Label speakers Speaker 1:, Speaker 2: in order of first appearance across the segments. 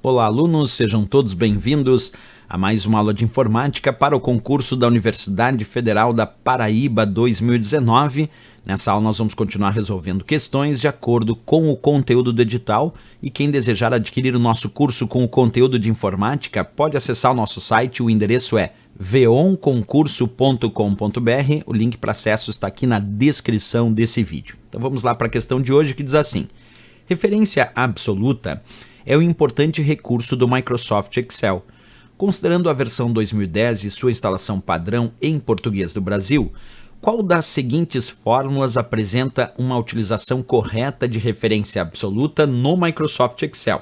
Speaker 1: Olá, alunos, sejam todos bem-vindos a mais uma aula de informática para o concurso da Universidade Federal da Paraíba 2019. Nessa aula nós vamos continuar resolvendo questões de acordo com o conteúdo do edital, e quem desejar adquirir o nosso curso com o conteúdo de informática pode acessar o nosso site. O endereço é veonconcurso.com.br. O link para acesso está aqui na descrição desse vídeo. Então vamos lá para a questão de hoje, que diz assim: referência absoluta é um importante recurso do Microsoft Excel. Considerando a versão 2010 e sua instalação padrão em português do Brasil, qual das seguintes fórmulas apresenta uma utilização correta de referência absoluta no Microsoft Excel?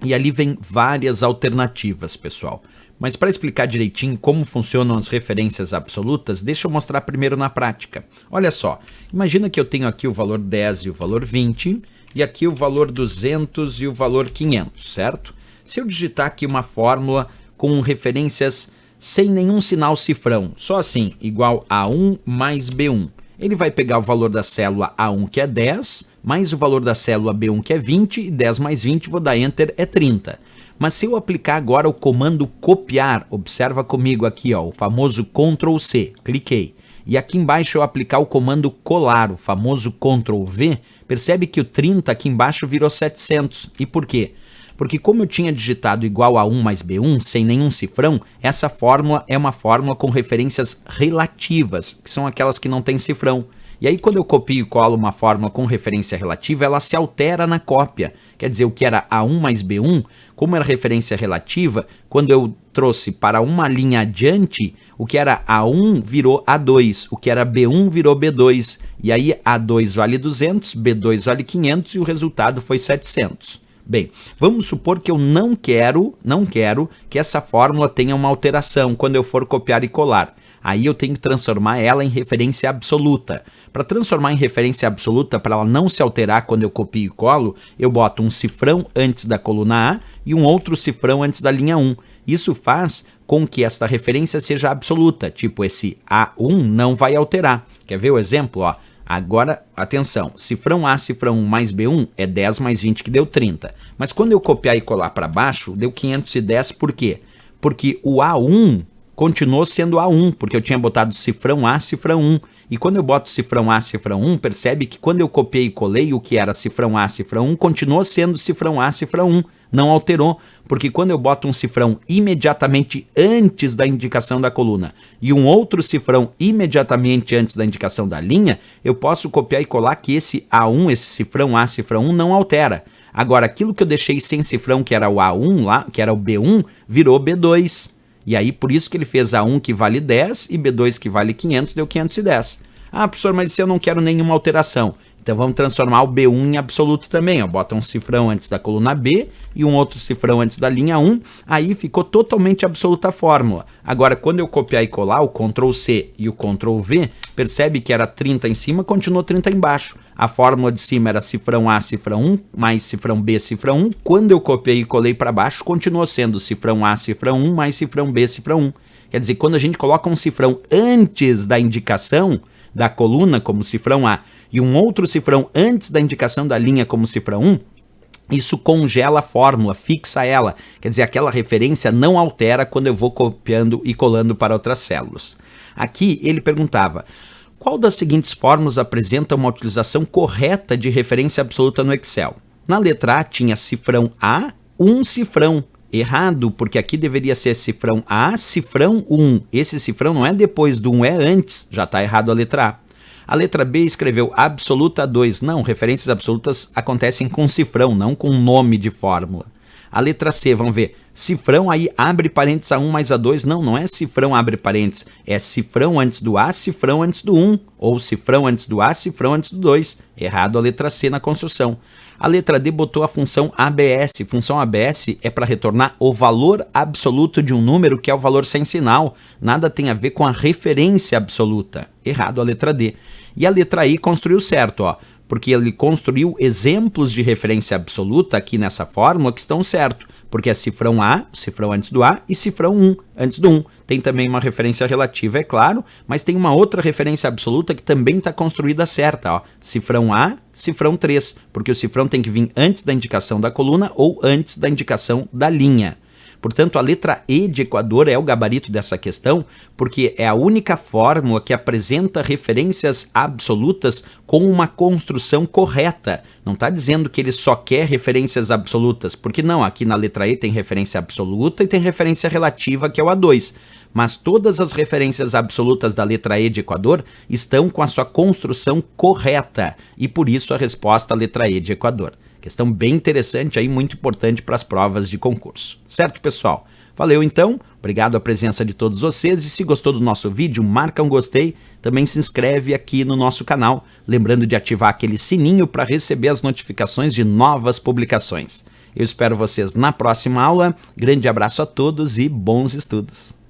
Speaker 1: E ali vem várias alternativas, pessoal. Mas para explicar direitinho como funcionam as referências absolutas, deixa eu mostrar primeiro na prática. Olha só, imagina que eu tenho aqui o valor 10 e o valor 20, e aqui o valor 200 e o valor 500, certo? Se eu digitar aqui uma fórmula com referências sem nenhum sinal cifrão, só assim, igual A1 mais B1, ele vai pegar o valor da célula A1, que é 10, mais o valor da célula B1, que é 20, e 10 mais 20, vou dar Enter, é 30. Mas se eu aplicar agora o comando copiar, observa comigo aqui, ó, o famoso Ctrl C, cliquei. E aqui embaixo eu aplicar o comando colar, o famoso Ctrl V, percebe que o 30 aqui embaixo virou 700. E por quê? Porque como eu tinha digitado igual a 1 mais B1, sem nenhum cifrão, essa fórmula é uma fórmula com referências relativas, que são aquelas que não têm cifrão. E aí quando eu copio e colo uma fórmula com referência relativa, ela se altera na cópia. Quer dizer, o que era A1 mais B1, como era referência relativa, quando eu trouxe para uma linha adiante, o que era A1 virou A2, o que era B1 virou B2. E aí A2 vale 200, B2 vale 500 e o resultado foi 700. Bem, vamos supor que eu não quero que essa fórmula tenha uma alteração quando eu for copiar e colar. Aí eu tenho que transformar ela em referência absoluta. Para transformar em referência absoluta, para ela não se alterar quando eu copio e colo, eu boto um cifrão antes da coluna A e um outro cifrão antes da linha 1. Isso faz com que esta referência seja absoluta, tipo esse A1 não vai alterar. Quer ver o exemplo? Ó, agora, atenção, cifrão A, cifrão 1 mais B1 é 10 mais 20 que deu 30. Mas quando eu copiar e colar para baixo, deu 510, por quê? Porque o A1 continuou sendo A1, porque eu tinha botado cifrão A, cifrão 1. E quando eu boto cifrão A, cifrão 1, percebe que quando eu copiei e colei, o que era cifrão A, cifrão 1, continuou sendo cifrão A, cifrão 1. Não alterou, porque quando eu boto um cifrão imediatamente antes da indicação da coluna e um outro cifrão imediatamente antes da indicação da linha, eu posso copiar e colar que esse A1, esse cifrão A, cifrão 1, não altera. Agora, aquilo que eu deixei sem cifrão, que era o A1 lá, que era o B1, virou B2. E aí, por isso que ele fez A1 que vale 10 e B2 que vale 500, deu 510. Ah, professor, mas se eu não quero nenhuma alteração, então vamos transformar o B1 em absoluto também. Ó. Bota um cifrão antes da coluna B e um outro cifrão antes da linha 1. Aí ficou totalmente absoluta a fórmula. Agora, quando eu copiar e colar o Ctrl C e o Ctrl V, percebe que era 30 em cima, continuou 30 embaixo. A fórmula de cima era cifrão A, cifrão 1, mais cifrão B, cifrão 1. Quando eu copiei e colei para baixo, continuou sendo cifrão A, cifrão 1, mais cifrão B, cifrão 1. Quer dizer, quando a gente coloca um cifrão antes da indicação da coluna como cifrão A e um outro cifrão antes da indicação da linha como cifrão 1, isso congela a fórmula, fixa ela. Quer dizer, aquela referência não altera quando eu vou copiando e colando para outras células. Aqui ele perguntava: qual das seguintes fórmulas apresenta uma utilização correta de referência absoluta no Excel? Na letra A tinha cifrão A, um cifrão. Errado, porque aqui deveria ser cifrão A, cifrão 1. Esse cifrão não é depois do 1, é antes. Já está errado a letra A. A letra B escreveu absoluta 2. Não, referências absolutas acontecem com cifrão, não com nome de fórmula. A letra C, vamos ver. Cifrão aí abre parênteses A1 mais A2. Não, não é cifrão abre parênteses. É cifrão antes do A, cifrão antes do 1. Ou cifrão antes do A, cifrão antes do 2. Errado a letra C na construção. A letra D botou a função ABS. Função ABS é para retornar o valor absoluto de um número, que é o valor sem sinal. Nada tem a ver com a referência absoluta. Errado a letra D. E a letra I construiu certo, ó, porque ele construiu exemplos de referência absoluta aqui nessa fórmula que estão certo. Porque é cifrão A, cifrão antes do A, e cifrão 1 antes do 1. tem também uma referência relativa, é claro, mas tem uma outra referência absoluta que também está construída certa, ó. Cifrão A, cifrão 3, porque o cifrão tem que vir antes da indicação da coluna ou antes da indicação da linha. Portanto, a letra E de Equador é o gabarito dessa questão, porque é a única fórmula que apresenta referências absolutas com uma construção correta. Não está dizendo que ele só quer referências absolutas, porque não, aqui na letra E tem referência absoluta e tem referência relativa, que é o A2. Mas todas as referências absolutas da letra E de Equador estão com a sua construção correta, e por isso a resposta à letra E de Equador. Questão bem interessante aí, muito importante para as provas de concurso. Certo, pessoal? Valeu então, obrigado a presença de todos vocês, e se gostou do nosso vídeo, marca um gostei, também se inscreve aqui no nosso canal, lembrando de ativar aquele sininho para receber as notificações de novas publicações. Eu espero vocês na próxima aula, grande abraço a todos e bons estudos!